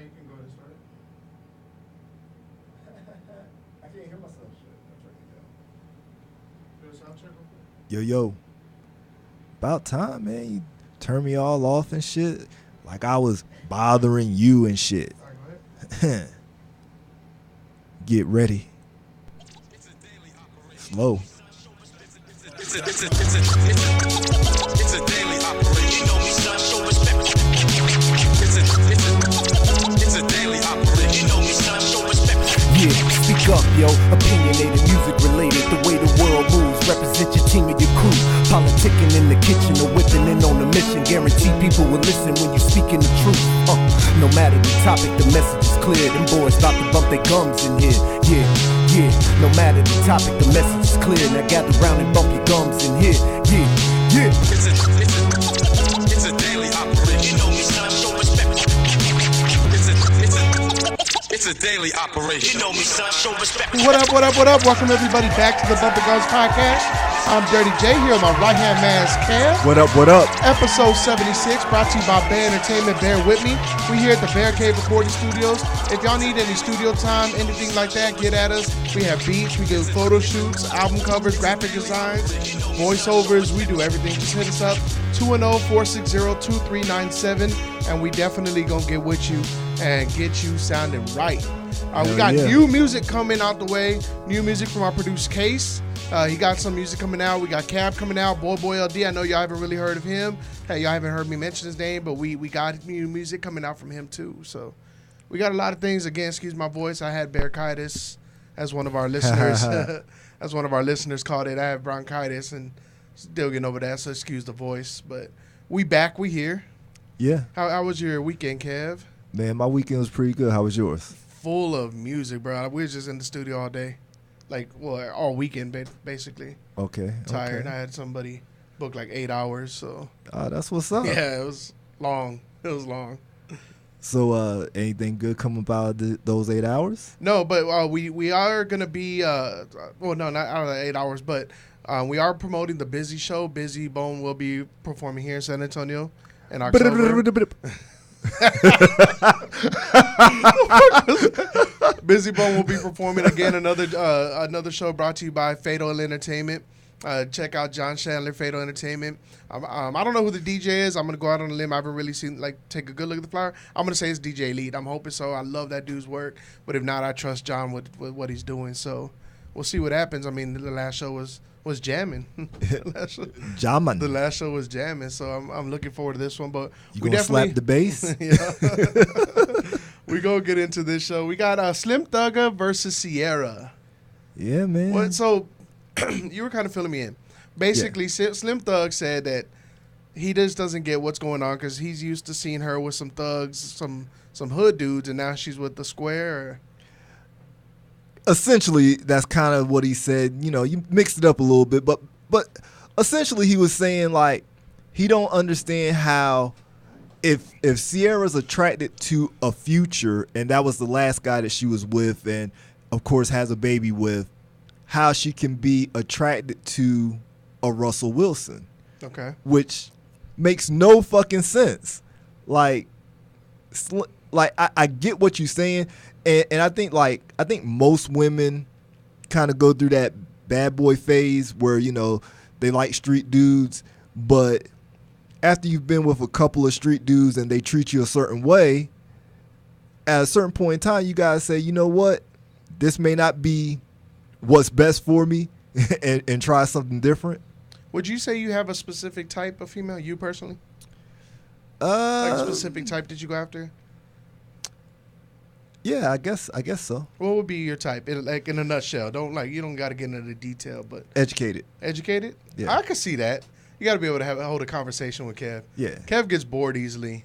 You can go ahead and start. I can't hear myself. Shit. I'll turn it down. Do a sound check real quick. Yo. About time, man. You turn me all off and shit. Like I was bothering you and shit. All right, go ahead. Get ready. Slow. It's a daily operation. You know me, son. Show respect. It's a daily operation. You know me, son. Show respect. Yeah, speak up, yo. Opinionated, music related. The way the world moves. Represent your team and your crew. Politicking in the kitchen or whipping in on a mission. Guarantee people will listen when you speaking the truth. No matter the topic, the message is clear. Them boys about to bump their gums in here. Yeah. No matter the topic, the message is clear. Now gather round and bump your gums in here. Yeah. It's a daily operation. You know me, son. Show respect. It's a daily operation. You know me, son. Show respect. What up? Welcome everybody back to the Bumper Guns Podcast. I'm Dirty J here with my right-hand man, Kev. What up? Episode 76 brought to you by Bear Entertainment. Bear with me. We're here at the Bear Cave Recording Studios. If y'all need any studio time, anything like that, get at us. We have beats, we do photo shoots, album covers, graphic designs, voiceovers. We do everything. Just hit us up, 210-460-2397, and we definitely gonna get with you and get you sounding right. We got new music coming out the way. New music from our producer Case. He got some music coming out. We got Cab coming out. Boy LD. I know y'all haven't really heard of him. Hey, y'all haven't heard me mention his name, but we got new music coming out from him too. So we got a lot of things. Again, excuse my voice. I had bronchitis, as one of our listeners, called it. I have bronchitis and still getting over that. So excuse the voice, but we back. We here. Yeah. How was your weekend, Kev? Man, my weekend was pretty good. How was yours? Full of music, bro. We were just in the studio all day. All weekend, basically. Okay. Tired. Okay. I had somebody book 8 hours, so. That's what's up. Yeah, it was long. So, anything good come about those 8 hours? No, but we are gonna be no, not out of the 8 hours, but we are promoting the Busy Show. Busy Bone will be performing here in San Antonio in October. Busy Bone will be performing again. Another show brought to you by Fatal Entertainment. Check out John Chandler, Fatal Entertainment. I don't know who the DJ is. I'm gonna go out on a limb. I haven't really seen take a good look at the flyer. I'm gonna say it's DJ Elite. I'm hoping so. I love that dude's work, but if not, I trust John with what he's doing. So we'll see what happens. I mean, the last show was jamming. The last show was jamming. So I'm looking forward to this one. But we gonna slap the bass? We gonna get into this show. We got Slim Thugger versus Sierra. Yeah, man. So you were kind of filling me in. Basically, Slim Thug said that he just doesn't get what's going on because he's used to seeing her with some thugs, some hood dudes, and now she's with the square. Essentially, that's kind of what he said. You know, you mixed it up a little bit, but essentially he was saying he don't understand how if Sierra's attracted to a Future and that was the last guy that she was with and of course has a baby with, how she can be attracted to a Russell Wilson. Okay. Which makes no fucking sense. I get what you're saying, and I think most women kind of go through that bad boy phase where they like street dudes, but after you've been with a couple of street dudes and they treat you a certain way, at a certain point in time, you gotta say, you know what, this may not be what's best for me, and try something different. Would you say you have a specific type of female, you personally? A specific type that you go after? Yeah, I guess so. What would be your type, in a nutshell? You don't got to get into the detail, but educated. Educated? Yeah, I could see that. You got to be able to hold a conversation with Kev. Yeah, Kev gets bored easily.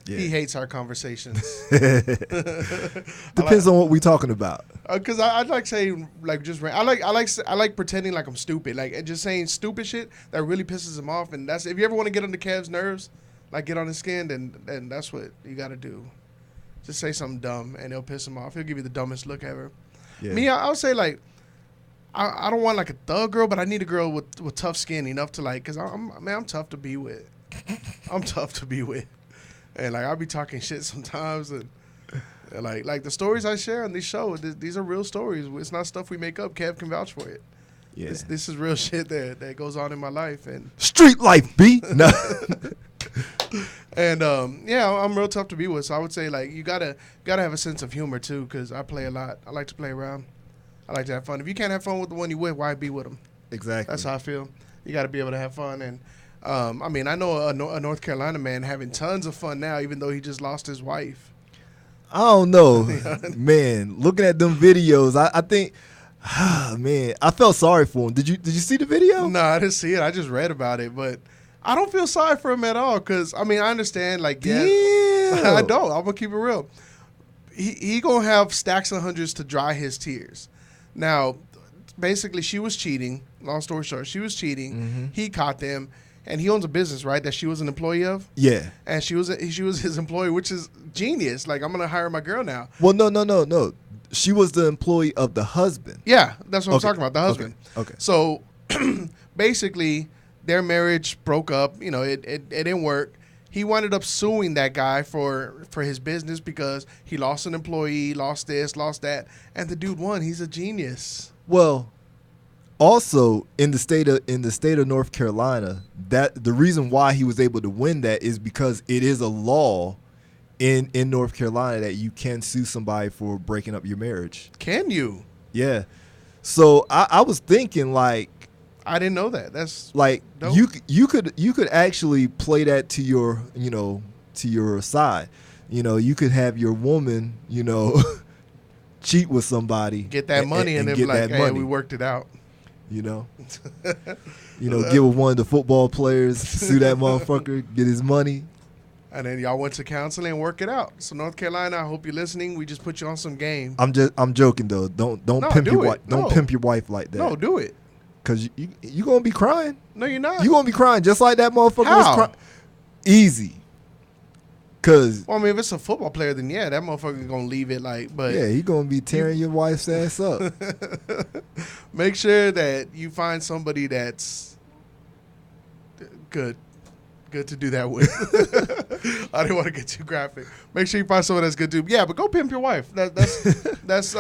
Yeah. He hates our conversations. Depends on what we're talking about. Because I like saying I like pretending like I'm stupid, and just saying stupid shit that really pisses him off. And that's if you ever want to get under Kev's nerves, get on his skin, then that's what you got to do. Just say something dumb, and it'll piss him off. He'll give you the dumbest look ever. Yeah. Me, I would say I don't want a thug girl, but I need a girl with tough skin enough to because I'm tough to be with. I'm tough to be with. And I'll be talking shit sometimes, and Like the stories I share on this show, these are real stories. It's not stuff we make up. Kev can vouch for it. Yeah. This is real shit that goes on in my life. And Street life, B. No. And yeah, I'm real tough to be with. So I would say like you gotta have a sense of humor too, because I play a lot. I like to play around. I like to have fun. If you can't have fun with the one you with, why be with them? Exactly. That's how I feel. You got to be able to have fun. And I mean, I know a North Carolina man having tons of fun now, even though he just lost his wife. I don't know, man. Looking at them videos, I think, man, I felt sorry for him. Did you see the video? No, I didn't see it. I just read about it, but I don't feel sorry for him at all. Cause I mean, I understand. Like, yeah, Damn. I don't. I'm gonna keep it real. He gonna have stacks of hundreds to dry his tears. Now, basically, she was cheating. Long story short, she was cheating. Mm-hmm. He caught them, and he owns a business, right? That she was an employee of. Yeah. And she was his employee, which is genius. Like, I'm gonna hire my girl now. Well, no. She was the employee of the husband. Yeah, that's what I'm Okay. talking about. The husband. Okay. So basically, their marriage broke up. You know, it didn't work. He wound up suing that guy for his business because he lost an employee, lost this, lost that, and the dude won. He's a genius. Well, also in the state of North Carolina, that the reason why he was able to win that is because it is a law in North Carolina that you can sue somebody for breaking up your marriage. Can you? Yeah. So I was thinking like I didn't know that. That's like dope. you could actually play that to your to your side. You know, you could have your woman, cheat with somebody, get that money and then be get like, that hey, money. we worked it out. Get with one of the football players, sue that motherfucker, get his money. And then y'all went to counseling and work it out. So North Carolina, I hope you're listening. We just put you on some game. I'm joking though. Don't No, pimp do your it. wife. Don't No. pimp your wife like that. No, do it. Cause you gonna be crying. No, you're not. You gonna be crying just like that motherfucker was How? crying. Easy. Cause Well, I mean, if it's a football player, then yeah, that motherfucker gonna leave it like. But yeah, he gonna be tearing your wife's ass up. make sure that you find somebody that's good to do that with. I didn't want to get too graphic. Make sure you find someone that's good too. Yeah, but go pimp your wife. That's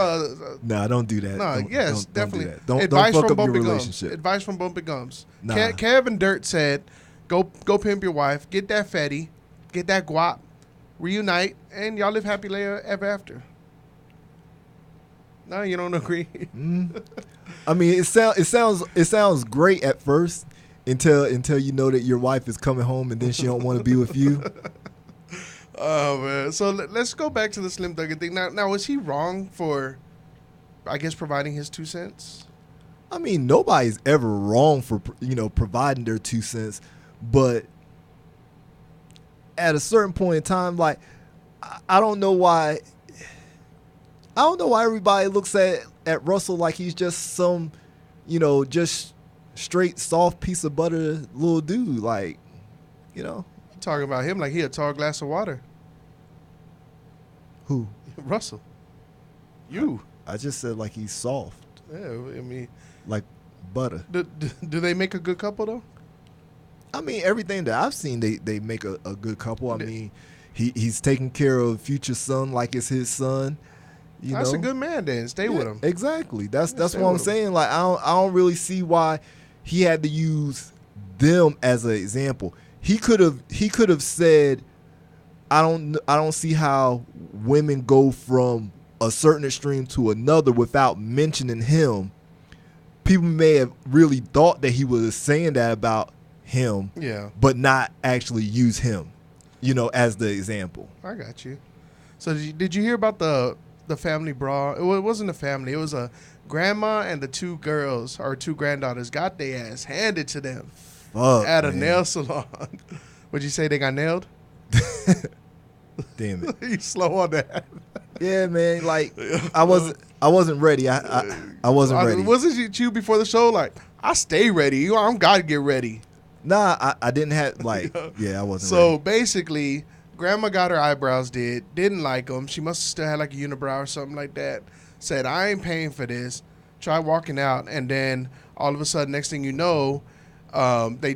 Nah, don't do that. no, Don't- yes, don't definitely. do that. Don't Advice fuck from up your Bumpy Gums. relationship. Advice from Bumpy Gums. Nah. Kevin Dirt said, go pimp your wife, get that fatty, get that guap, reunite, and y'all live happily ever after. No, you don't agree. I mean, it sounds great at first until you know that your wife is coming home and then she don't want to be with you. Oh man! So let's go back to the Slim Thugger thing. Now, was he wrong for, I guess, providing his 2 cents? I mean, nobody's ever wrong for providing their 2 cents, but at a certain point in time, like I don't know why everybody looks at Russell like he's just some, just straight soft piece of butter little dude, like, You talking about him like he a tall glass of water. who? Russell. You. I just said like he's soft, Yeah, I mean, like butter. do they make a good couple though? I mean, everything that I've seen, they make a good couple. I mean, he's taking care of future son like it's his son. That's a good man then. Stay with him. Exactly. That's stay what I'm with him. saying. Like I don't really see why he had to use them as an example. He could have said, I don't see how women go from a certain extreme to another without mentioning him. People may have really thought that he was saying that about him, Yeah, but not actually use him, as the example. I got you. So did you hear about the family brawl? It wasn't a family. It was a grandma and the 2 girls or 2 granddaughters got their ass handed to them Fuck, at a man. nail salon. Would you say they got nailed? Damn it. You slow on that. Yeah, man. Like I wasn't ready. I wasn't ready. Wasn't you before the show like, I stay ready. I'm got to get ready. Nah, I didn't have I wasn't So ready. basically, grandma got her eyebrows did, didn't like them. She must have still had like a unibrow or something like that. Said, I ain't paying for this. Tried walking out, and then all of a sudden, next thing you know, they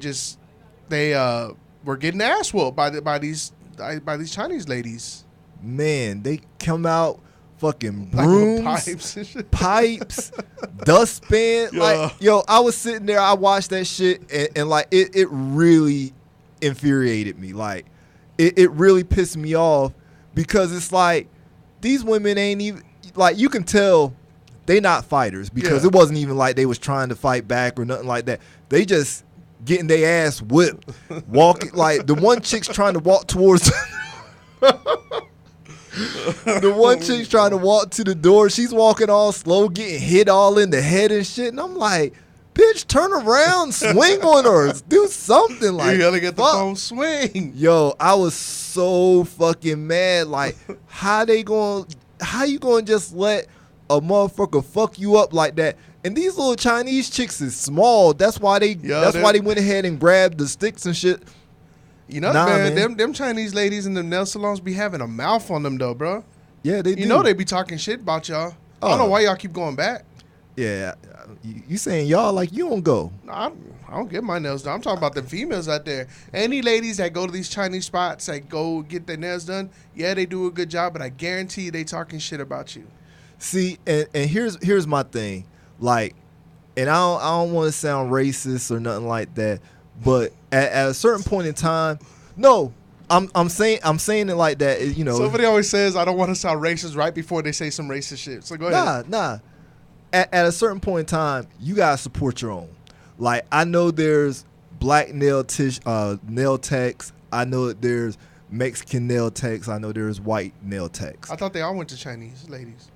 were getting ass whooped by these Chinese ladies. man, they come out fucking Like brooms, with pipes and shit. pipes, dustpan. Yeah. Like, yo, I was sitting there, I watched that shit, and like it really infuriated me. Like, it really pissed me off because it's like these women ain't even like, you can tell they not fighters because Yeah. it wasn't even like they was trying to fight back or nothing like that. They just getting their ass whipped, walking like the one chick's trying to walk towards. The one chick's trying to walk to the door. She's walking all slow, getting hit all in the head and shit. And I'm like, bitch, turn around, swing on her, do something. Like, You gotta get the fuck. phone swing. Yo, I was so fucking mad. Like, how you gonna just let a motherfucker fuck you up like that? And these little Chinese chicks is small. That's why they went ahead and grabbed the sticks and shit. You know, Nah, man, man. them Chinese ladies in them nail salons be having a mouth on them though, bro. Yeah, they do. You know they be talking shit about y'all. I don't know Oh. why y'all keep going back. Yeah, you saying y'all like you don't go. I don't get my nails done. I'm talking about the females out there. Any ladies that go to these Chinese spots that go get their nails done, yeah, they do a good job, but I guarantee you they talking shit about you. See, and here's my thing. Like, and I don't want to sound racist or nothing like that, but at a certain point in time, no, I'm saying it like that. You know, Somebody always says I don't want to sound racist right before they say some racist shit. So go ahead. Nah. At a certain point in time, you gotta support your own. Like, I know there's black nail techs. I know that there's Mexican nail techs. I know there's white nail techs. I thought they all went to Chinese ladies.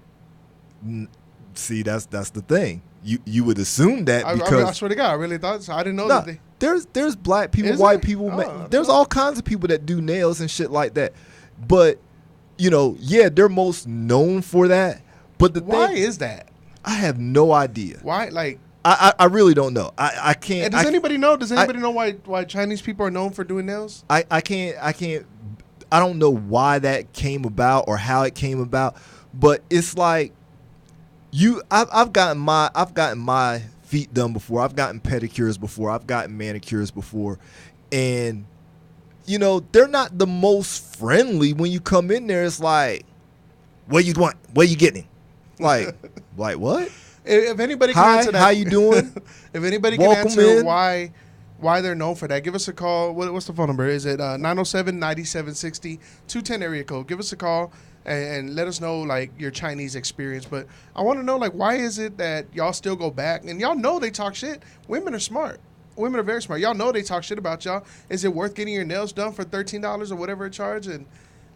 See, that's the thing. You would assume that I because swear to God, I really thought so. I didn't know nah, that they. there's black people, Is white there? people. Oh, There's no. all kinds of people that do nails and shit like that. But you know, yeah, they're most known for that. But the Why thing, is that? I have no idea. Why, like, I really don't know. I can't. and does I, anybody know? Does anybody know why Chinese people are known for doing nails? I can't. I don't know why that came about or how it came about. But it's like I've gotten my feet done before. I've gotten pedicures before. I've gotten manicures before, and you know they're not the most friendly when you come in there. It's like, what you want? What you getting? Like what? If anybody can Hi, answer that, how you doing? If anybody can Welcome answer in. why they're known for that, give us a call. What's the phone number? Is it 907-9760 210 area code? Give us a call and let us know like your Chinese experience. But I want to know like why is it that y'all still go back and y'all know they talk shit. Women are smart. Women are very smart. Y'all know they talk shit about y'all. Is it worth getting your nails done for $13 or whatever it charge and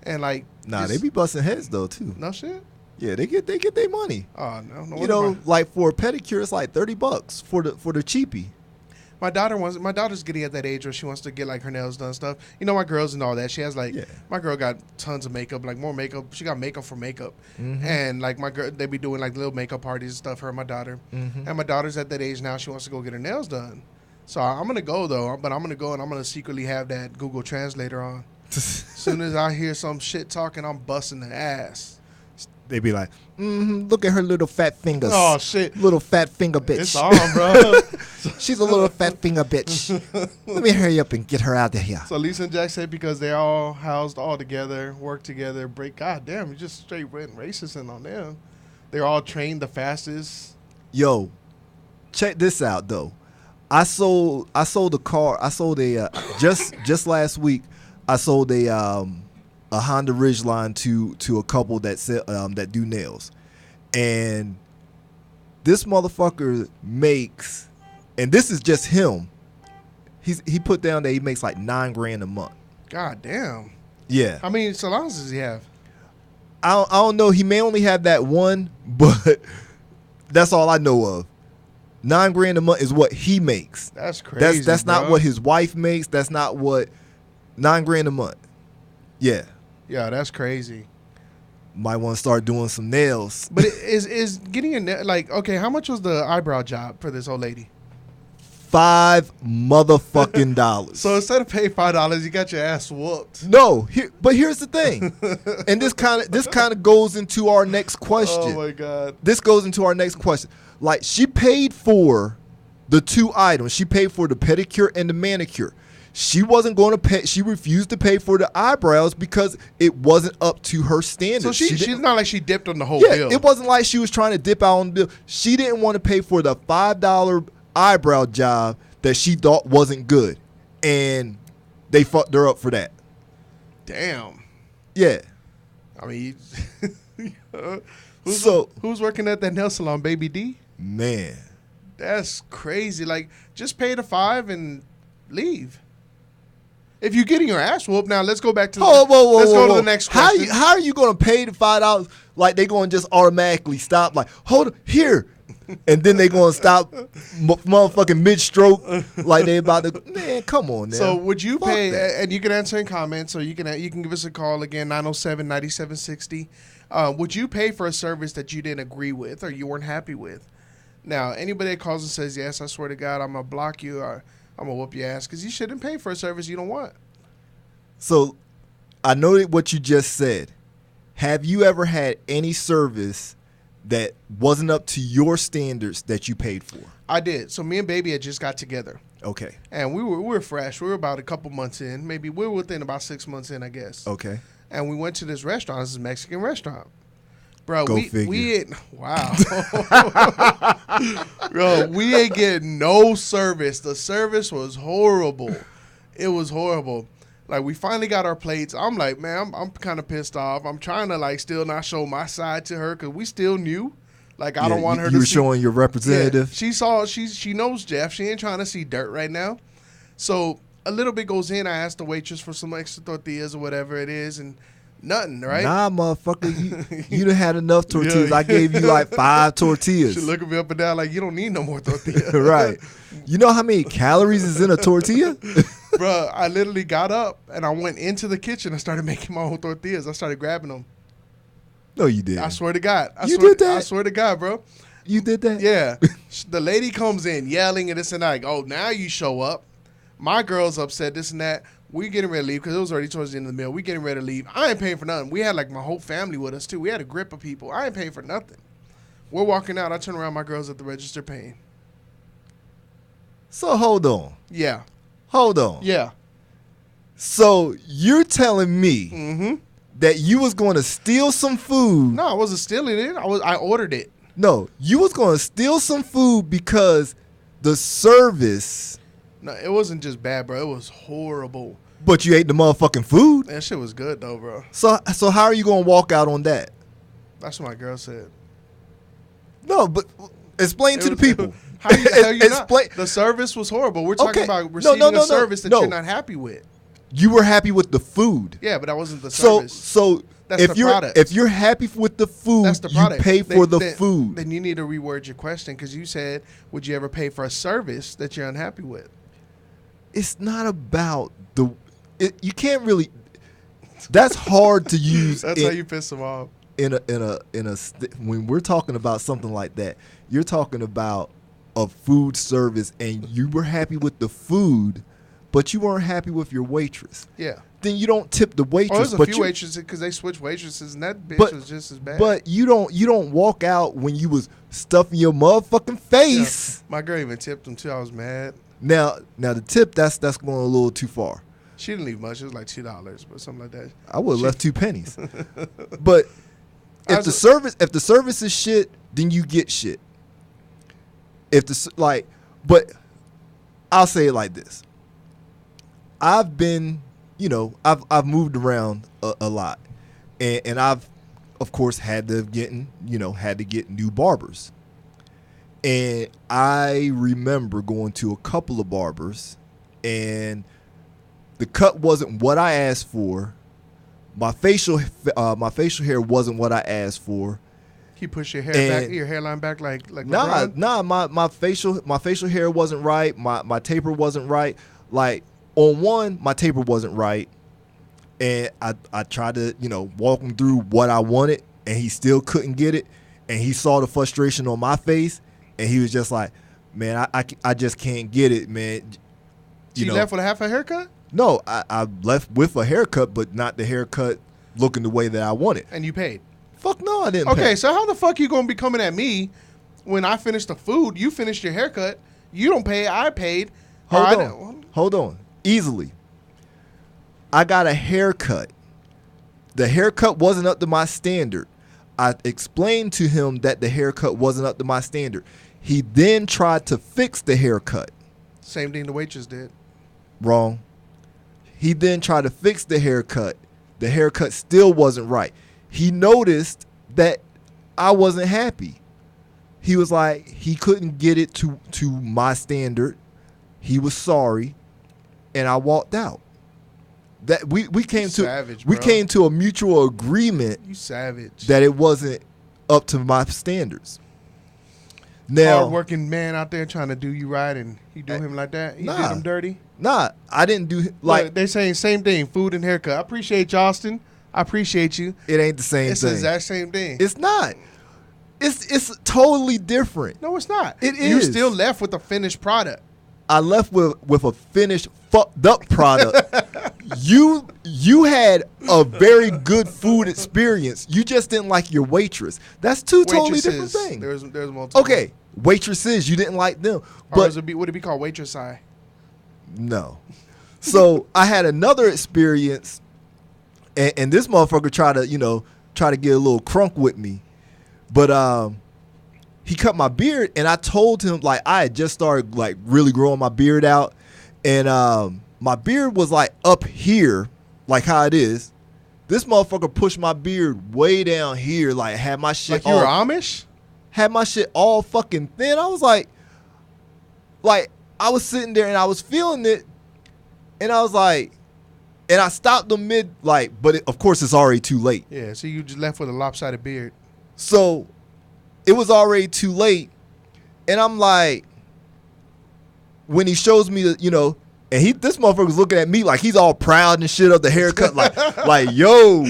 like Nah, just- they be busting heads though too. no shit. Yeah, they get their money. Oh no, You know, like for a pedicure, it's like $30 for the cheapie. My daughter's getting at that age where she wants to get like her nails done and stuff. You know, my girls and all that. She has like Yeah. my girl got tons of makeup, like more makeup. She got makeup for makeup, Mm-hmm. and like my girl, they be doing like little makeup parties and stuff. Her and my daughter, Mm-hmm. and my daughter's at that age now. She wants to go get her nails done. So I'm gonna go though, but I'm gonna go and I'm gonna secretly have that Google Translator on. As soon as I hear some shit talking, I'm busting the ass. They be like, look at her little fat fingers. Oh shit, Little fat finger bitch. it's on, bro. She's a little fat finger bitch. Let me hurry up and get her out of here. So Lisa and Jack said because they're all housed all together, work together, break. God damn, you just straight went racist in on them. They're all trained the fastest. Yo, check this out though. I sold a car. I sold a just last week. I sold a Honda Ridgeline to a couple that do nails, and this motherfucker makes, and this is just him. He put down that he makes like $9,000 a month. God damn. Yeah, How many salons does he have? I don't know. He may only have that one, but that's all I know of. $9,000 a month is what he makes. That's crazy. That's not bro. what his wife makes. That's not what $9,000 a month. Yeah, Yeah, that's crazy. might want to start doing some nails. But is getting a like okay? How much was the eyebrow job for this old lady? $5 motherfucking dollars. So instead of paying $5, you got your ass whooped. No, but here's the thing, and this kind of goes into our next question. Oh my god. This goes into our next question. Like, she paid for the two items. She paid for the pedicure and the manicure. she wasn't going to pay. She refused to pay for the eyebrows because it wasn't up to her standards. So she's not like she dipped on the whole yeah, bill. it wasn't like she was trying to dip out on the bill. She didn't want to pay for the $5 eyebrow job that she thought wasn't good, and they fucked her up for that. Damn. Yeah. I mean, So who's working at that nail salon, Baby D? man, That's crazy. Like, just pay the $5 and leave. If you're getting your ass whooped, now let's go back to whoa, let's go to whoa. the next question. How are you going to pay the $5 like they going to just automatically stop? Like, hold on, here. And then they going to stop motherfucking mid-stroke like they about to. Man, come on now. So would you Fuck pay, that. and you can answer in comments, or you can give us a call again, 907-9760. Would you pay for a service that you didn't agree with or you weren't happy with? Now, anybody that calls and says, yes, I swear to God, I'm going to block you or I'm going to whoop your ass, because you shouldn't pay for a service you don't want. So I know what you just said. Have you ever had any service that wasn't up to your standards that you paid for? I did. So me and Baby had just got together. Okay. And we were fresh. We were about a couple months in. Maybe we were within about 6 months in, I guess. Okay. And we went to this restaurant. This is a Mexican restaurant. Bro, Go we figure. ain't, wow. Bro, we ain't getting no service. The service was horrible. It was horrible. Like, we finally got our plates. I'm like, man, I'm kind of pissed off. I'm trying to, like, still not show my side to her because we still new. Like, I don't want her to You were see. showing your representative. Yeah, she knows Jeff. She ain't trying to see dirt right now. So a little bit goes in. I asked the waitress for some extra tortillas or whatever it is, and nothing, right? Nah, motherfucker, you done had enough tortillas. Yeah. I gave you like 5 tortillas. She looking me up and down like, you don't need no more tortillas. Right. You know how many calories is in a tortilla? Bro, I literally got up and I went into the kitchen and started making my own tortillas. I started grabbing them. No, you didn't. I swear to God. You did that? I swear to God, bro. You did that? Yeah. The lady comes in yelling and this and that. Like, oh, now you show up. My girl's upset, this and that. We getting ready to leave because it was already towards the end of the meal. We getting ready to leave. I ain't paying for nothing. We had like my whole family with us too. We had a grip of people. I ain't paying for nothing. We're walking out. I turn around. My girl's at the register paying. So hold on. Yeah. Hold on. Yeah. So you're telling me Mm-hmm. that you was going to steal some food. No, I wasn't stealing it. I ordered it. No, you was going to steal some food because the service, No, it wasn't just bad, bro. It was horrible. but you ate the motherfucking food. That shit was good though, bro. So how are you going to walk out on that? That's what my girl said. No, but explain to the was- people. How you not? Explain. The service was horrible. We're talking Okay. about No, receiving no, a service that no. you're not happy with. You were happy with the food. Yeah, but that wasn't the So service. That's if the you're product. if you're happy with the food, That's the you product. pay for the Then- food. Then you need to reword your question because you said, would you ever pay for a service that you're unhappy with? It's not about the. You can't really. That's hard to use. That's how you piss them off. When we're talking about something like that, you're talking about a food service, and you were happy with the food, but you weren't happy with your waitress. Yeah. Then you don't tip the waitress. Oh, there's a but few you, waitresses because they switched waitresses, and that bitch But- was just as bad. But you don't walk out when you was stuffing your motherfucking Yeah. face. My girl even tipped them too. I was mad. Now the tip that's going a little too far. She didn't leave much. It was like $2, but something like that. I would have left 2 pennies. But if As the service is shit, then you get shit. If but I'll say it like this. I've been, I've moved around a lot, and I've, of course, had to get new barbers. And I remember going to a couple of barbers, and the cut wasn't what I asked for. My facial hair wasn't what I asked for. He pushed your And- your hairline back like Nah, LeBron? my facial hair wasn't right. My taper wasn't right. Like on one, my taper wasn't right, and I tried to walk him through what I wanted, and he still couldn't get it. And he saw the frustration on my face, and he was just like, "Man, I just can't get it, man." You left with a half a haircut, No, I left with a haircut, but not the haircut looking the way that I wanted. and you paid. Fuck no, I didn't. Okay, pay. so how the fuck you gonna be coming at me when I finished the food? You finished your haircut. You don't pay. I paid. Or I don't- Hold on. easily. I got a haircut. The haircut wasn't up to my standard. I explained to him that the haircut wasn't up to my standard. He then tried to fix the haircut. Same thing the waitress did. Wrong. He then tried to fix the haircut. The haircut still wasn't right. He noticed that I wasn't happy. He was like, he couldn't get it to my standard. He was sorry, and I walked out. That we came savage, we bro. came to a mutual agreement You savage. that it wasn't up to my standards. Now, Hard-working man out there trying to do you right, and he do him like that. He Nah. did him dirty. nah, I didn't do Like like they're saying same thing, food and haircut. I appreciate you, Austin. I appreciate you. it ain't the same It's the thing. exact same thing. It's not. It's totally different. No, it's not. It You're is. still left with a finished product. I left with a finished fucked up product. you had a very good food experience. You just didn't like your waitress. That's two totally different Waitresses. things. There's multiple. Okay, waitresses, you didn't like them, Or but would it be called waitress eye? no. So I had another experience, and this motherfucker tried to get a little crunk with me, but he cut my beard, and I told him, like, I had just started like really growing my beard out, and my beard was like up here, like how it is. This motherfucker pushed my beard way down here, like had my shit Like you were all, Amish? had my shit all fucking thin. I was like I was sitting there and I was feeling it, and I was like, and I stopped the mid, like, but of course it's already too late. Yeah, so you just left with a lopsided beard. So it was already too late, and I'm like, when he shows me the, and this motherfucker was looking at me like he's all proud and shit of the haircut, like yo,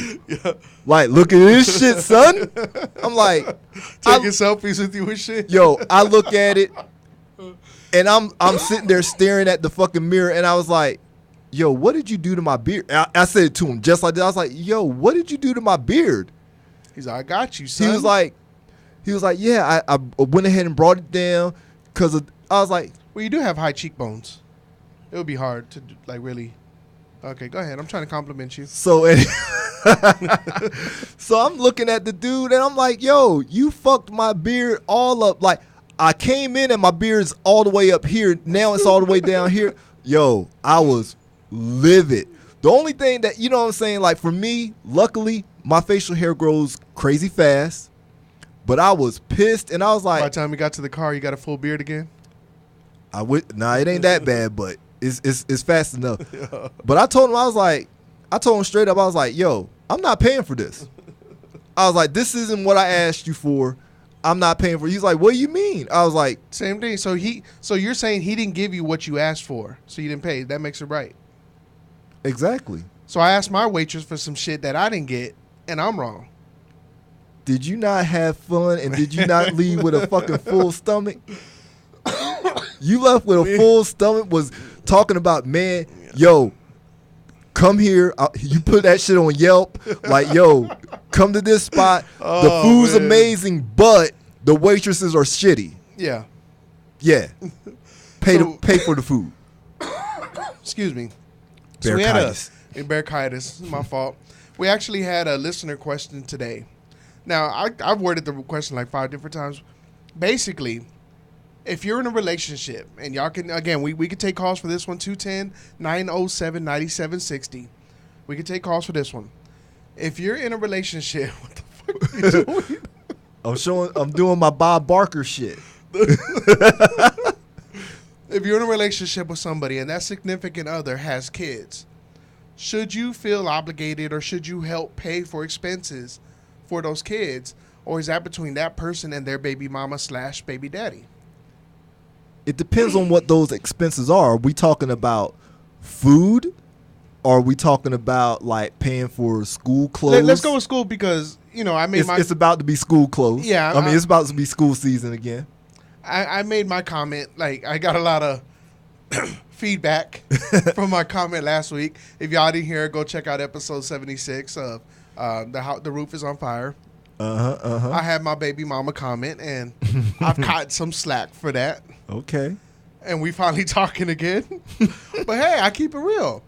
like look at this shit, son. I'm like, Taking selfies with you and shit. yo, I look at it, and I'm sitting there staring at the fucking mirror, and I was like, yo, what did you do to my beard? I said it to him just like that. I was like, yo, what did you do to my beard? He's like, I got you, son. He was like, yeah, I went ahead and brought it down because I was like, Well, you do have high cheekbones. It would be hard to really. Okay, go ahead. I'm trying to compliment you. so so I'm looking at the dude and I'm like, yo, you fucked my beard all up. Like, I came in and my beard's all the way up here. Now it's all the way down here. Yo, I was livid. The only thing that, you know what I'm saying, like for me, luckily, my facial hair grows crazy fast. But I was pissed and I was By the like, time you got to the car, you got a full beard again. it ain't that bad, but it's fast enough. But I told him straight up, I was like, yo, I'm not paying for this. I was like, this isn't what I asked you for. I'm not paying for it. He's like, what do you mean? I was like, Same thing. So you're saying he didn't give you what you asked for, so you didn't pay. That makes it right. exactly. So I asked my waitress for some shit that I didn't get, and I'm wrong. Did you not have fun and did you not leave with a fucking full stomach? You left with a full stomach, was talking about, man, yo, come here. You put that shit on Yelp. Like, yo, come to this spot. The food's man. amazing, but the waitresses are shitty. Yeah. Yeah. Pay So- for the food. Excuse me. So we had Bearkitis. Bearkitis. My fault. We actually had a listener question today. Now, I've worded the question like 5 different times. Basically, if you're in a relationship, and y'all can, again, we could take calls for this one, 210-907-9760. We could take calls for this one. If you're in a relationship, what the fuck are you doing? I'm doing my Bob Barker shit. If you're in a relationship with somebody and that significant other has kids, should you feel obligated or should you help pay for expenses for those kids? Or is that between that person and their baby mama / baby daddy? It depends on what those expenses are. Are we talking about food? Or are we talking about like paying for school clothes? Let's go with school because, I made It's about to be school clothes. Yeah, I mean, it's about to be school season again. I made my comment. Like, I got a lot of feedback from my comment last week. If y'all didn't hear it, go check out episode 76 of the Roof is on Fire. I had my baby mama comment, and I've caught some slack for that. Okay. and we finally talking again. But hey, I keep it real.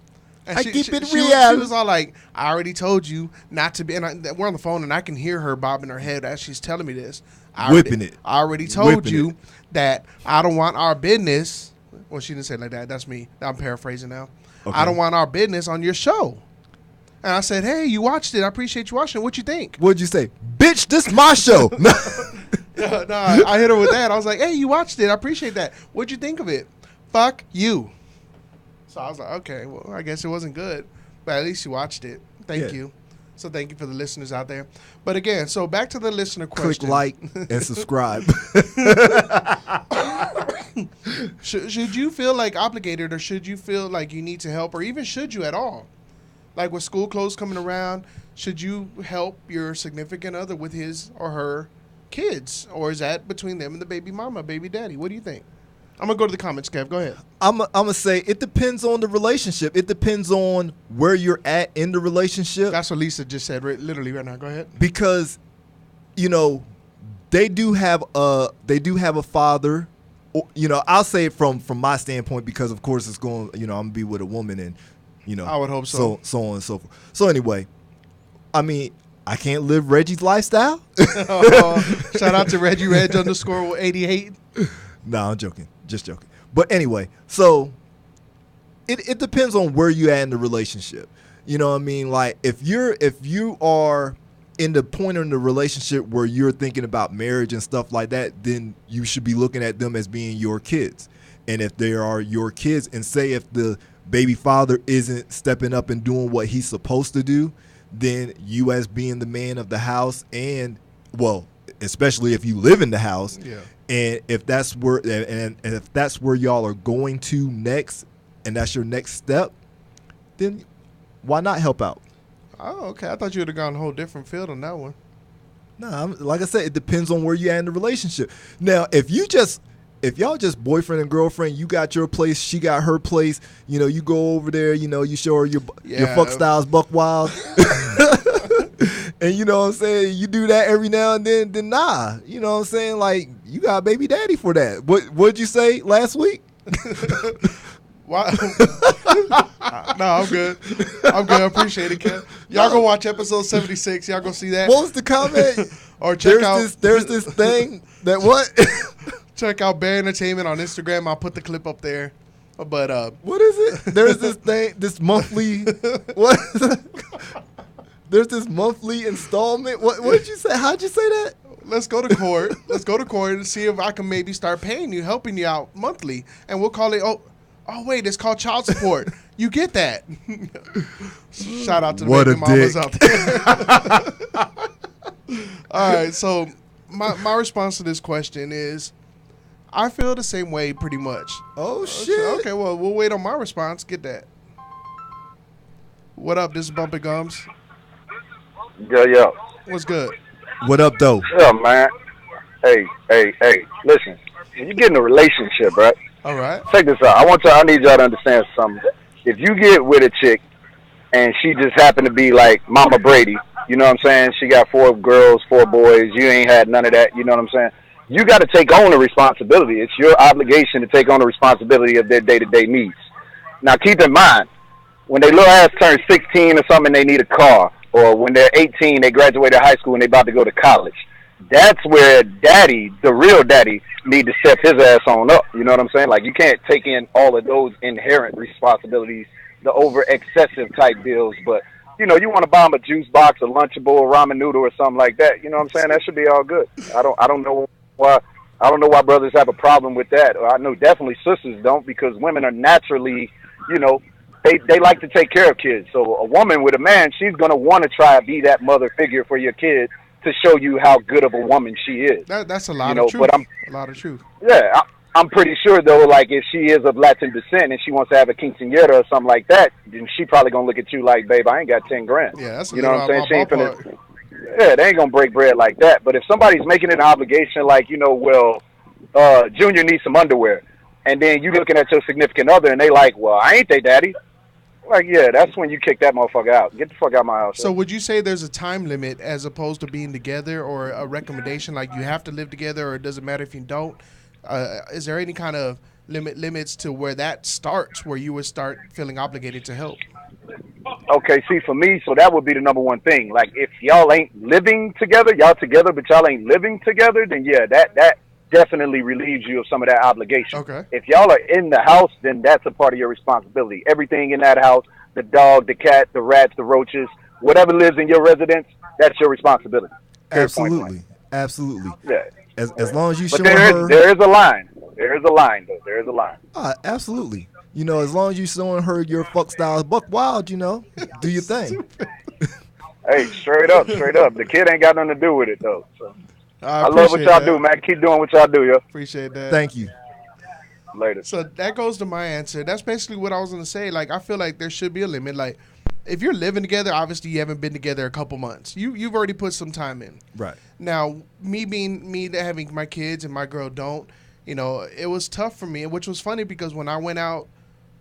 And I keep it she real. was all like, I already told you not to be. And we're on the phone, and I can hear her bobbing her head as she's telling me this. I already told you that I don't want our business. Well, she didn't say it like that. That's me. I'm paraphrasing now. Okay. I don't want our business on your show. And I said, hey, you watched it. I appreciate you watching. What you think? What'd you say? Bitch, this my show. No, I hit her with that. I was like, hey, you watched it. I appreciate that. What'd you think of it? Fuck you. So I was like, okay, well, I guess it wasn't good. But at least you watched it. Thank you. So thank you for the listeners out there. But again, so back to the listener question. Click like and subscribe. Should you feel like obligated, or should you feel like you need to help, or even should you at all? Like with school clothes coming around, should you help your significant other with his or her kids? Or is that between them and the baby mama, baby daddy? What do you think? I'm going to go to the comments, Kev. Go ahead. I'm going to say it depends on the relationship. It depends on where you're at in the relationship. That's what Lisa just said literally right now. Go ahead. Because, you know, they do have a father. You know, I'll say it from my standpoint, because, of course, it's going, you know, I'm going to be with a woman, and, you know. I would hope so. So on and so forth. So anyway, I mean, I can't live Reggie's lifestyle. Shout out to Reggie Reg _88. No, I'm joking. Just joking. But anyway, so it depends on where you at in the relationship. You know what I mean? Like if you are in the point in the relationship where you're thinking about marriage and stuff like that, then you should be looking at them as being your kids. And if they are your kids, and say if the baby father isn't stepping up and doing what he's supposed to do, then you, as being the man of the house, and well, especially if you live in the house, and if that's where and if that's where y'all are going to next, and that's your next step, then why not help out? Oh, okay. I thought you would have gone a whole different field on that one. No, like I said, it depends on where you at in the relationship. Now, if y'all just boyfriend and girlfriend, you got your place, she got her place, you know, you go over there, you know, you show her your fuck styles buck wild. And you know what I'm saying, you do that every now and then nah. You know what I'm saying? Like, you got baby daddy for that. What'd you say last week? Why? No, I'm good. I appreciate it, Kev. Y'all go watch episode 76. Y'all go see that. What was the comment? Or check there's this thing that what? Check out Bear Entertainment on Instagram. I'll put the clip up there. But what is it? There's this thing, this monthly what? There's this monthly installment. What did you say? How'd you say that? Let's go to court. Let's go to court and see if I can maybe start paying you, helping you out monthly. And we'll call it, oh wait, it's called child support. You get that. Shout out to the baby mamas out there. All right, so my response to this question is, I feel the same way pretty much. Oh, shit. Okay, well, we'll wait on my response. Get that. What up? This is Bumpin' Gums. Yo. What's good? What up, though? Yeah, man. Hey. Listen, when you get in a relationship, right? All right. Check this out. I need y'all to understand something. If you get with a chick and she just happened to be like Mama Brady, you know what I'm saying? She got 4 girls, 4 boys. You ain't had none of that. You know what I'm saying? You got to take on the responsibility. It's your obligation to take on the responsibility of their day-to-day needs. Now, keep in mind, when they little ass turn 16 or something, they need a car. Or when they're 18, they graduated high school and they about to go to college. That's where daddy, the real daddy, need to step his ass on up. You know what I'm saying? Like, you can't take in all of those inherent responsibilities, the over-excessive type bills. But, you know, you want to buy them a juice box, a Lunchable, a ramen noodle, or something like that. You know what I'm saying? That should be all good. I don't know why brothers have a problem with that. I know definitely sisters don't, because women are naturally, you know, they like to take care of kids. So a woman with a man, she's going to want to try to be that mother figure for your kid to show you how good of a woman she is. That's a lot of truth. But a lot of truth. Yeah, I'm pretty sure, though, like, if she is of Latin descent and she wants to have a quinceañera or something like that, then she probably going to look at you like, babe, I ain't got 10 grand. Yeah, that's you know what I'm saying? She ain't finna, finna, yeah, they ain't going to break bread like that. But if somebody's making it an obligation, like, you know, well, Junior needs some underwear, and then you looking at your significant other and they like, well, I ain't they daddy. Like, yeah, that's when you kick that motherfucker out. Get the fuck out of my house. So would you say there's a time limit as opposed to being together, or a recommendation like you have to live together, or it doesn't matter if you don't? Is there any kind of limits to where that starts, where you would start feeling obligated to help? Okay, see, for me, so that would be the number one thing. Like, if y'all ain't living together, y'all together, but y'all ain't living together, then yeah, that definitely relieves you of some of that obligation. Okay. If y'all are in the house, then that's a part of your responsibility. Everything in that house, the dog, the cat, the rats, the roaches, whatever lives in your residence, that's your responsibility. Period, point blank. Absolutely. Yeah. As long as you But showing her. there is a line. There is a line, though. There is a line. Absolutely. You know, as long as you showing her your fuck style buck wild, you know, do your thing. Hey, straight up. The kid ain't got nothing to do with it, though. So. I love what y'all do, man. Keep doing what y'all do, yo. Appreciate that. Thank you. Later. So that goes to my answer. That's basically what I was going to say. Like, I feel like there should be a limit. Like, if you're living together, obviously you haven't been together a couple months. You've already put some time in. Right. Now, me having my kids and my girl don't, you know, it was tough for me, which was funny because when I went out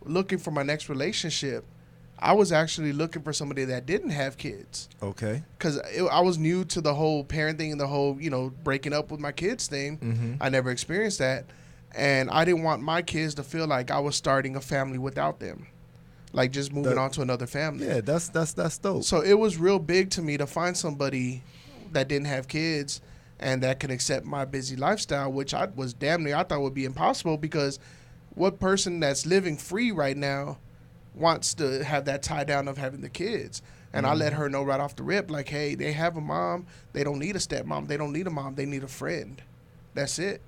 looking for my next relationship, I was actually looking for somebody that didn't have kids. Okay. Because I was new to the whole parenting and the whole, you know, breaking up with my kids thing. Mm-hmm. I never experienced that. And I didn't want my kids to feel like I was starting a family without them. Like just moving on to another family. Yeah, that's dope. So it was real big to me to find somebody that didn't have kids and that could accept my busy lifestyle, which I thought would be impossible because what person that's living free right now wants to have that tie down of having the kids? And I let her know right off the rip, like, hey, they have a mom. They don't need a stepmom. They don't need a mom. They need a friend. That's it.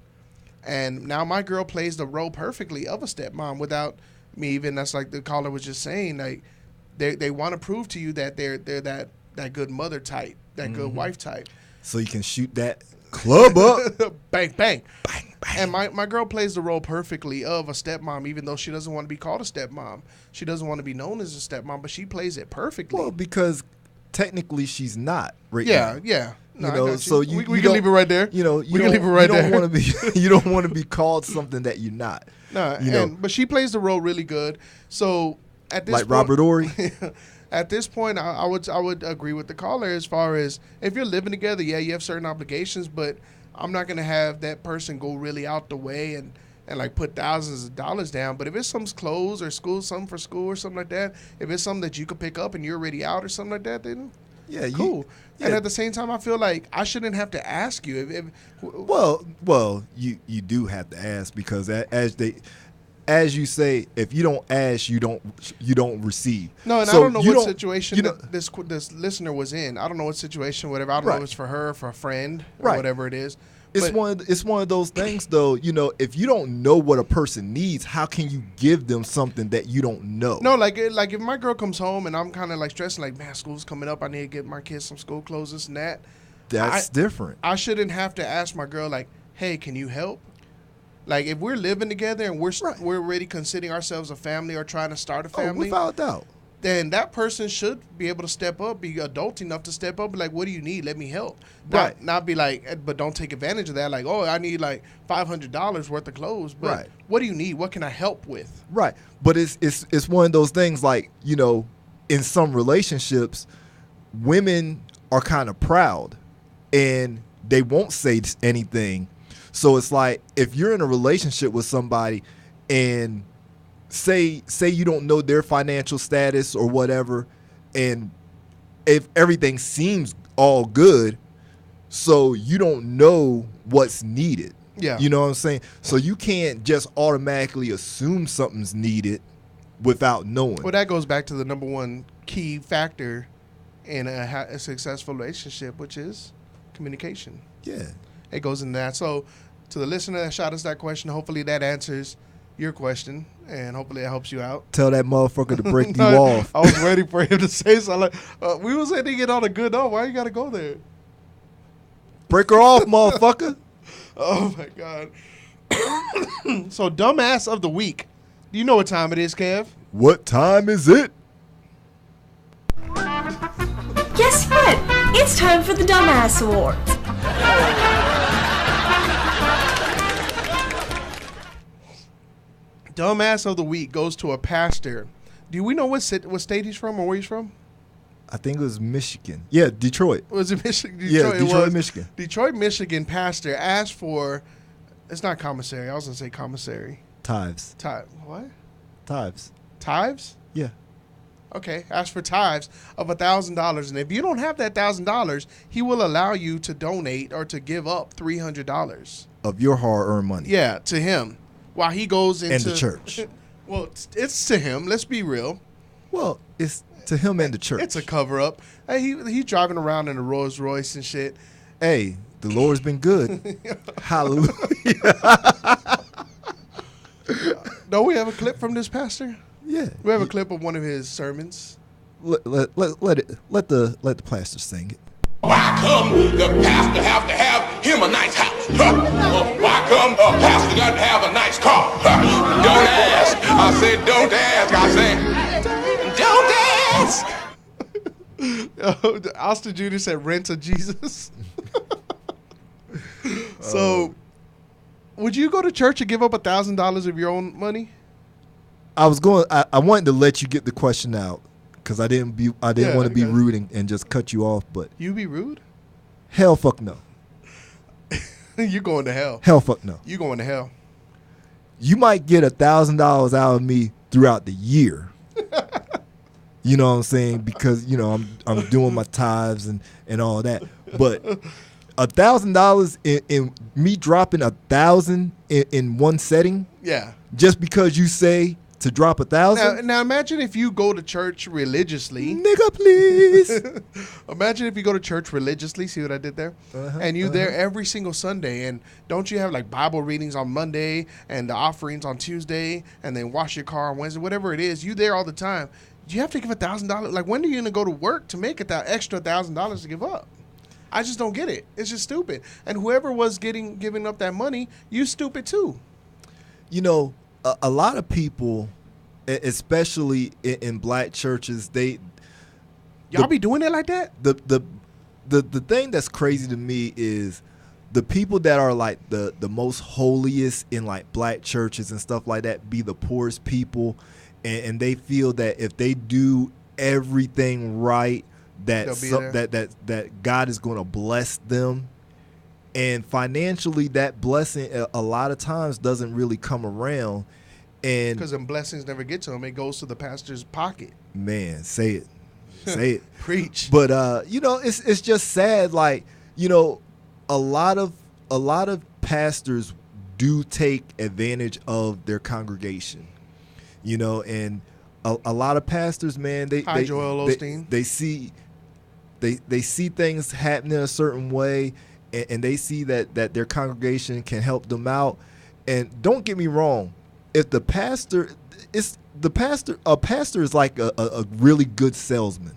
And now my girl plays the role perfectly of a stepmom without me even, that's like the caller was just saying, like, they want to prove to you that they're that good mother type, that good wife type. So you can shoot that club up. Bang, bang. Bang, bang. And my girl plays the role perfectly of a stepmom, even though she doesn't want to be called a stepmom. She doesn't want to be known as a stepmom, but she plays it perfectly. Well, because technically she's not now. Yeah. No, You know, I got you. so we you can don't- leave it right there. You know, we can leave it right you there. don't want to be you don't want to be called something that you're not. No, you know. but she plays the role really good. So at this Like point, Robert Ory. At this point, I would agree with the caller as far as if you're living together, yeah, you have certain obligations, but I'm not gonna have that person go really out the way and like put thousands of dollars down. But if it's some clothes or something for school or something like that, if it's something that you could pick up and you're already out or something like that, then Yeah, cool. And yeah. at the same time, I feel like I shouldn't have to ask you. Well, you do have to ask because as you say, if you don't ask, you don't receive. No, and So I don't know you what don't- situation you know- that this listener was in. I don't know what situation, whatever. I don't know Right. if it's for her, for a friend, or Right. whatever it is. It's But- it's one of those things though. You know, if you don't know what a person needs, how can you give them something that you don't know? No, like if my girl comes home and I'm kind of like stressing, like, man, school's coming up. I need to get my kids some school clothes, this and that. That's different. I shouldn't have to ask my girl, like, hey, can you help? Like, if we're living together and we're already considering ourselves a family or trying to start a family, without doubt. then that person should be able to step up, be adult enough to step up, be like, what do you need? Let me help. Right. Not be like, but don't take advantage of that. Like, oh, I need like $500 worth of clothes. But Right. what do you need? What can I help with? Right. But it's one of those things like, you know, in some relationships, women are kind of proud and they won't say anything. So it's like if you're in a relationship with somebody and say you don't know their financial status or whatever, and if everything seems all good, so you don't know what's needed. Yeah. You know what I'm saying? So you can't just automatically assume something's needed without knowing. Well, that goes back to the number one key factor in a successful relationship, which is communication. Yeah. It goes into that. So to the listener that shot us that question, hopefully that answers your question, and hopefully it helps you out. Tell that motherfucker to break you No, off. I was waiting for him to say something. Like, we was ending it on a good note. Why you got to go there? Break her off, motherfucker. Oh, my God. So, dumbass of the week. Do you know what time it is, Kev? What time is it? Guess what? It's time for the Dumbass Awards. Dumbass of the week goes to a pastor. Do we know what state he's from or where he's from? I think it was Michigan. Yeah, Detroit. Was it Michigan? Yeah, it Detroit, was. Michigan. Detroit, Michigan pastor asked for It's not commissary. I was gonna say commissary. Tithes. What? Tithes. Tithes? Yeah. Okay. Ask for tithes of $1,000, and if you don't have that $1,000, he will allow you to donate or to give up $300 Of your hard-earned money. Yeah, to him, while he goes into And the church. Well, it's to him. Let's be real. Well, it's to him and the church. It's a cover up. Hey, he's driving around in a Rolls Royce and shit. Hey, the Lord's been good. Hallelujah. Don't we have a clip from this pastor? Yeah. We have a clip of one of his sermons. Let the pastor sing it. Why come the pastor have to have him a nice house? Why come the pastor got to have a nice car? Don't ask. I said don't ask. I said don't ask. Austin Jr. said rent a Jesus. So, would you go to church and give up $1,000 of your own money? I wanted to let you get the question out because I didn't want to be rude and just cut you off, but You be rude? hell fuck no. You going to hell. Hell fuck no. You going to hell. You might get $1,000 out of me throughout the year. You know what I'm saying? Because, you know, I'm doing my tithes and all that. But $1,000 in me dropping 1,000 in one setting, Yeah. just because you say to drop 1,000, Now imagine if you go to church religiously. nigga, please. Imagine if you go to church religiously. See what I did there? And you there every single Sunday. And don't you have like Bible readings on Monday and the offerings on Tuesday, and then wash your car on Wednesday, whatever it is. You there all the time. You have to give $1,000. Like, when are you gonna go to work to make that extra $1,000 to give up? I just don't get it. It's just stupid. And whoever was giving up that money, you stupid too. You know, a lot of people, especially in black churches, Y'all be doing it like that? the thing that's crazy to me is the people that are like the most holiest in like black churches and stuff like that be the poorest people, and they feel that if they do everything right, that God is going to bless them. And financially, that blessing a lot of times doesn't really come around. And Because them blessings never get to him. It goes to the pastor's pocket. man, say it. Say it. Preach. But you know, it's just sad. Like, you know, a lot of pastors do take advantage of their congregation. You know, and a lot of pastors, man, Hi, Joel Osteen. They see things happening a certain way, and they see that their congregation can help them out. And don't get me wrong, if a pastor is like a really good salesman.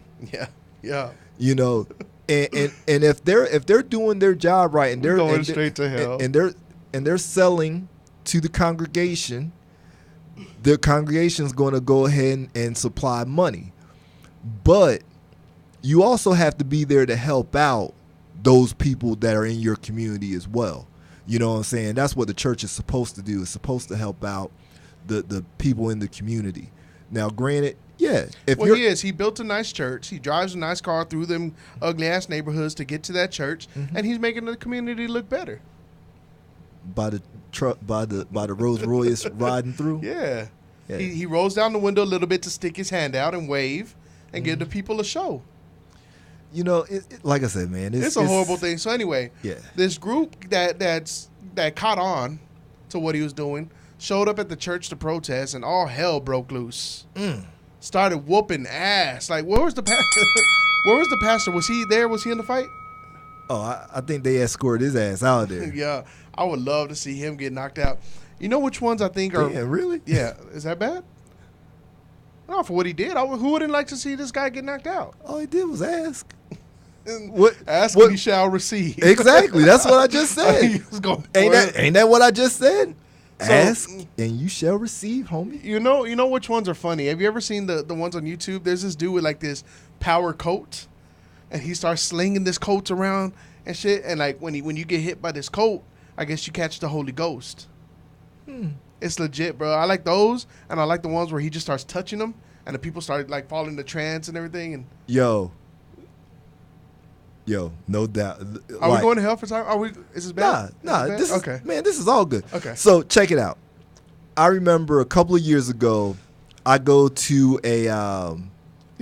Yeah. You know, and if they're doing their job right, and they're Going straight to hell. and they're selling to the congregation is going to go ahead and supply money. But you also have to be there to help out those people that are in your community as well. You know what I'm saying? That's what the church is supposed to do. It's supposed to help out the people in the community. Now, granted, yeah. He is. He built a nice church. He drives a nice car through them ugly ass neighborhoods to get to that church, and he's making the community look better. By the truck, by the Rolls Royce riding through. Yeah. Yeah. He rolls down the window a little bit to stick his hand out and wave and give the people a show. You know, like I said, man, It's a horrible thing. So anyway, Yeah. this group that caught on to what he was doing showed up at the church to protest, and all hell broke loose. Started whooping ass. Like, where was the pastor? Where was the pastor? Was he there? Was he in the fight? Oh, I think they escorted his ass out of there. Yeah, I would love to see him get knocked out. You know which ones I think are? Yeah, really? Yeah, is that bad? No, for what he did, who wouldn't like to see this guy get knocked out? All he did was ask. Ask what- and he shall receive. Exactly. That's what I just said. He was going Ain't that what I just said? So- Ask and you shall receive, homie. You know which ones are funny? Have you ever seen the ones on YouTube? There's this dude with like this power coat, and he starts slinging this coat around and shit. And like when you get hit by this coat, I guess you catch the Holy Ghost. It's legit, bro. I like those, and I like the ones where he just starts touching them, and the people start like falling into trance and everything. And Yo, Yo, no doubt. Are we going to hell for time? Are we? Is this bad? Nah. Is This bad? is okay. man. This is all good. Okay. So check it out. I remember a couple of years ago, I go to a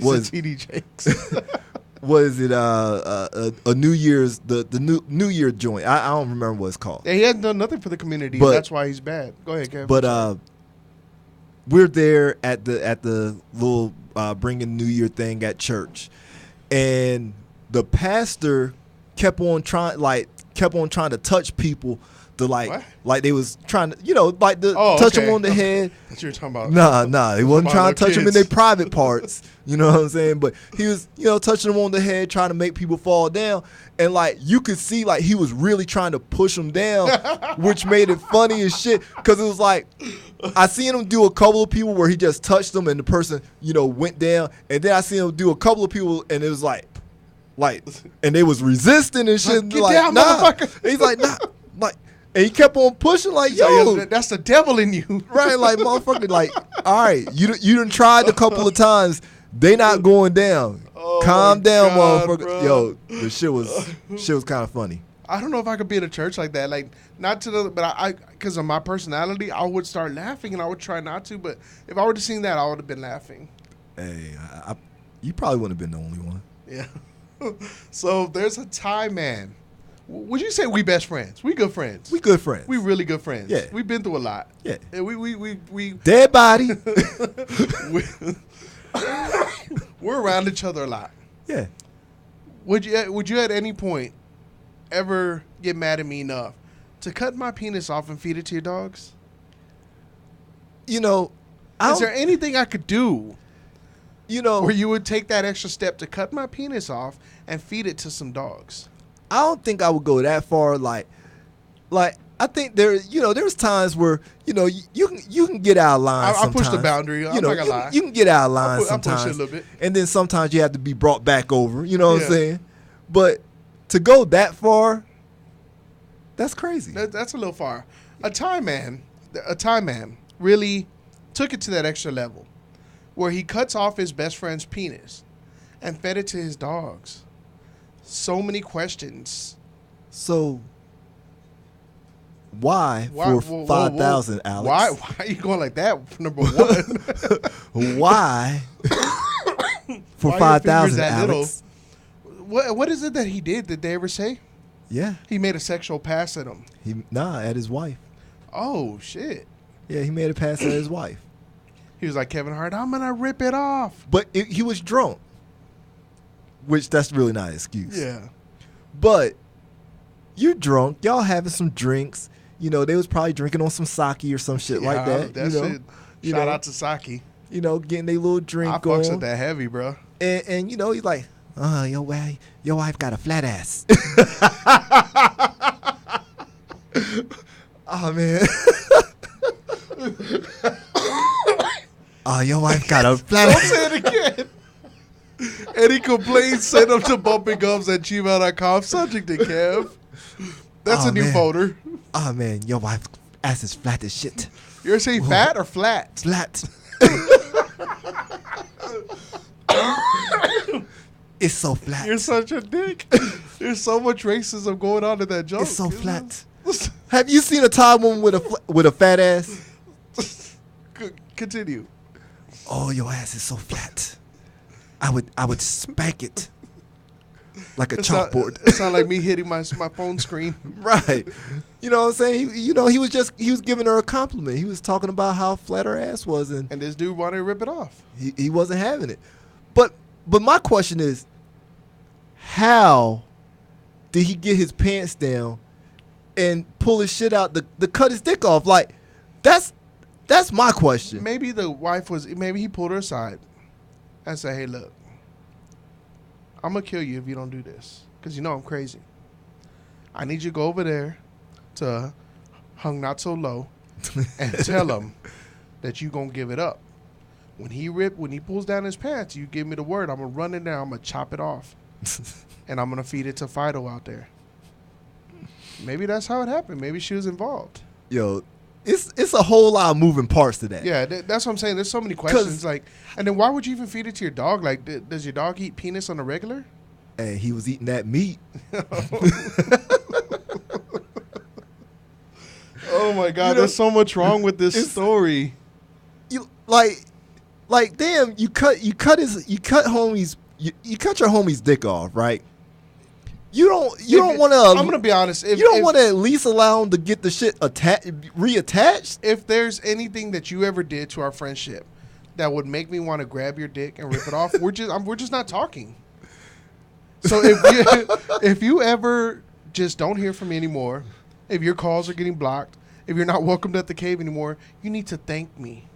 Was TD Jakes? was it a New Year's the New Year joint? I don't remember what it's called. Yeah, he hasn't done nothing for the community. But- That's why he's bad. Go ahead, Kevin. But we're there at the little bringing New Year thing at church, and the pastor kept on trying to touch people to What? like they was trying to touch okay. them on the head. That's what you're talking about. Nah, he wasn't About trying to little touch them in kids. their private parts. You know what I'm saying? But he was, touching them on the head, trying to make people fall down. And like you could see, like he was really trying to push them down, which made it funny as shit. Because it was like I seen him do a couple of people where he just touched them and the person, went down. And then I seen him do a couple of people and it was like, and they was resisting and shit. Get like, down, nah. motherfucker. He's like, nah, like, and he kept on pushing, like, So, yo. yeah, that's the devil in you. Right, like motherfucker, like, all right, you done tried a couple of times. They not going down. Oh Calm my down, God, motherfucker. bro. Yo, the shit was kind of funny. I don't know if I could be in a church like that. Like, not to the, but I because of my personality, I would start laughing and I would try not to. But if I would have seen that, I would have been laughing. Hey, you probably wouldn't have been the only one. Yeah. So there's a Thai man. Would you say we best friends? We good friends. We good friends. We really good friends. Yeah. We've been through a lot. Yeah. And we Dead body. we're around each other a lot. Yeah. Would you at any point ever get mad at me enough to cut my penis off and feed it to your dogs? Is there anything I could do where you would take that extra step to cut my penis off and feed it to some dogs? I don't think I would go that far. Like I think there's times where you can get out of line. I push the sometimes. boundary. I'm not gonna lie. You can get out of line I push sometimes. it a little bit. And then sometimes you have to be brought back over. You know what Yeah. I'm saying? But to go that far, that's crazy. That's a little far. A Thai man really took it to that extra level, where he cuts off his best friend's penis and fed it to his dogs. So many questions. So why Whoa, for whoa, 5,000, whoa. Alex? Why are you going like that? Number one. Why for Why your 5,000, fingers that little? Alex? What is it that he did? Did they ever say? Yeah, He made a sexual pass at him. at his wife. Oh shit. Yeah, he made a pass at his wife. He was like, Kevin Hart, I'm gonna rip it off. But he was drunk, which that's really not an excuse. Yeah. But you're drunk. Y'all having some drinks. They was probably drinking on some sake or some shit like that. That's it. You Shout know, out to Saki. Getting their little drink I going. fucks with that heavy, bro. And he's like, your wife got a flat ass. Oh man. Oh, your wife got a flat Don't ass. say it again. Any complaints, send them to bumpinggums@gmail.com. Subject to Kev. That's Oh, a new man. folder. Oh man, your wife ass is flat as shit. You're saying fat or flat? Flat. It's so flat. You're such a dick. There's so much racism going on in that joke. It's so flat. Have you seen a Thai woman with a fat ass? Continue. Oh, your ass is so flat. I would spank it like a chalkboard. It sounds like me hitting my phone screen. Right. You know what I'm saying? He was giving her a compliment. He was talking about how flat her ass was, and And this dude wanted to rip it off. he wasn't having it. But my question is, how did he get his pants down and pull his shit out to cut his dick off? Like, that's my question. Maybe the wife maybe he pulled her aside and said, hey, look, I'm going to kill you if you don't do this. Because you know I'm crazy. I need you to go over there to Hung Not So Low and tell him that you going to give it up. When he pulls down his pants, you give me the word. I'm going to run in there. I'm going to chop it off. And I'm going to feed it to Fido out there. Maybe that's how it happened. Maybe she was involved. Yo, it's a whole lot of moving parts to that. Yeah, that's what I'm saying. There's so many questions. Like, and then why would you even feed it to your dog? Like, does your dog eat penis on a regular? And he was eating that meat. Oh my God, there's so much wrong with this story. You like damn, you cut your homie's dick off, right? You don't want to. I'm gonna be honest. You don't want to at least allow him to get the shit reattached. If there's anything that you ever did to our friendship that would make me want to grab your dick and rip it off, we're just not talking. So if you ever just don't hear from me anymore, if your calls are getting blocked, if you're not welcomed at the cave anymore, you need to thank me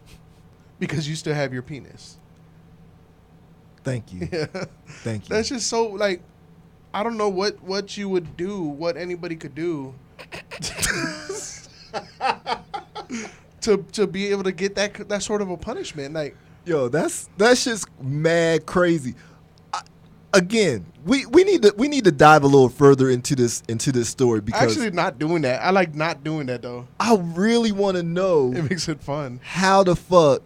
because you still have your penis. Thank you. Yeah. Thank you. That's just so like. I don't know what you would do, what anybody could do to be able to get that sort of a punishment. Like, yo, that's just mad crazy. Again, we need to dive a little further into this story because actually not doing that. I like not doing that though. I really want to know. It makes it fun. How the fuck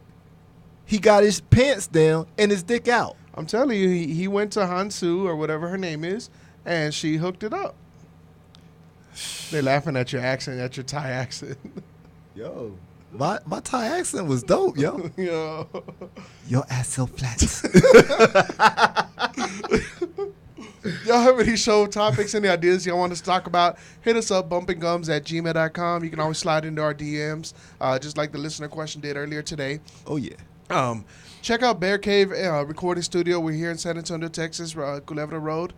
he got his pants down and his dick out? I'm telling you, he went to Hansu or whatever her name is, and she hooked it up. They're laughing at your accent, at your Thai accent. Yo, my Thai accent was dope, yo. Yo. Your ass so flat. Y'all have any show topics, any ideas y'all want us to talk about, hit us up, bumpinggums@gmail.com. You can always slide into our DMs, just like the listener question did earlier today. Oh, yeah. Check out Bear Cave Recording Studio. We're here in San Antonio, Texas, Culebra Road.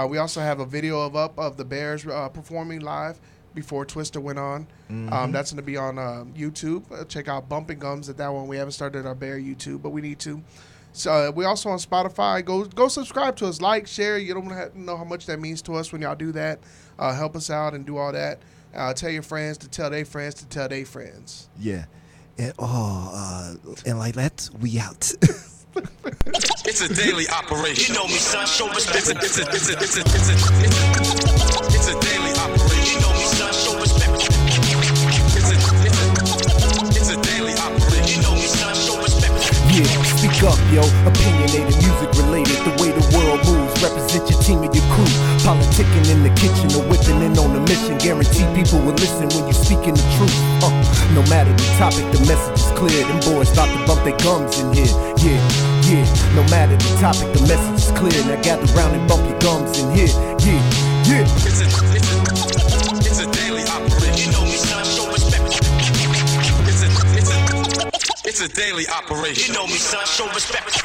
We also have a video of the Bears performing live before Twister went on. Mm-hmm. That's going to be on YouTube. Check out Bumping Gums at that one. We haven't started our Bear YouTube, but we need to. So we're also on Spotify. Go subscribe to us. Like, share. You don't know how much that means to us when y'all do that. Help us out and do all that. Tell your friends to tell their friends to tell their friends. Yeah. And and like that, we out. It's a daily operation. You know me, son. Show respect. It's a daily operation. You know me, son. Show respect. It's a daily operation. You know me, son. Show respect. Yeah, speak up, yo. Opinionated, music related. The way the world moves. Represent your team and your crew. Politicking in the kitchen or whipping in on a mission. Guarantee people will listen when you speaking the truth. No matter the topic, the message is clear. Them boys about to bump their gums in here. Yeah. No matter the topic, the message is clear. Now gather round and bump your gums in here. Yeah. It's a daily operation. You know me, son. Show respect. It's a daily operation. You know me, son. Show respect.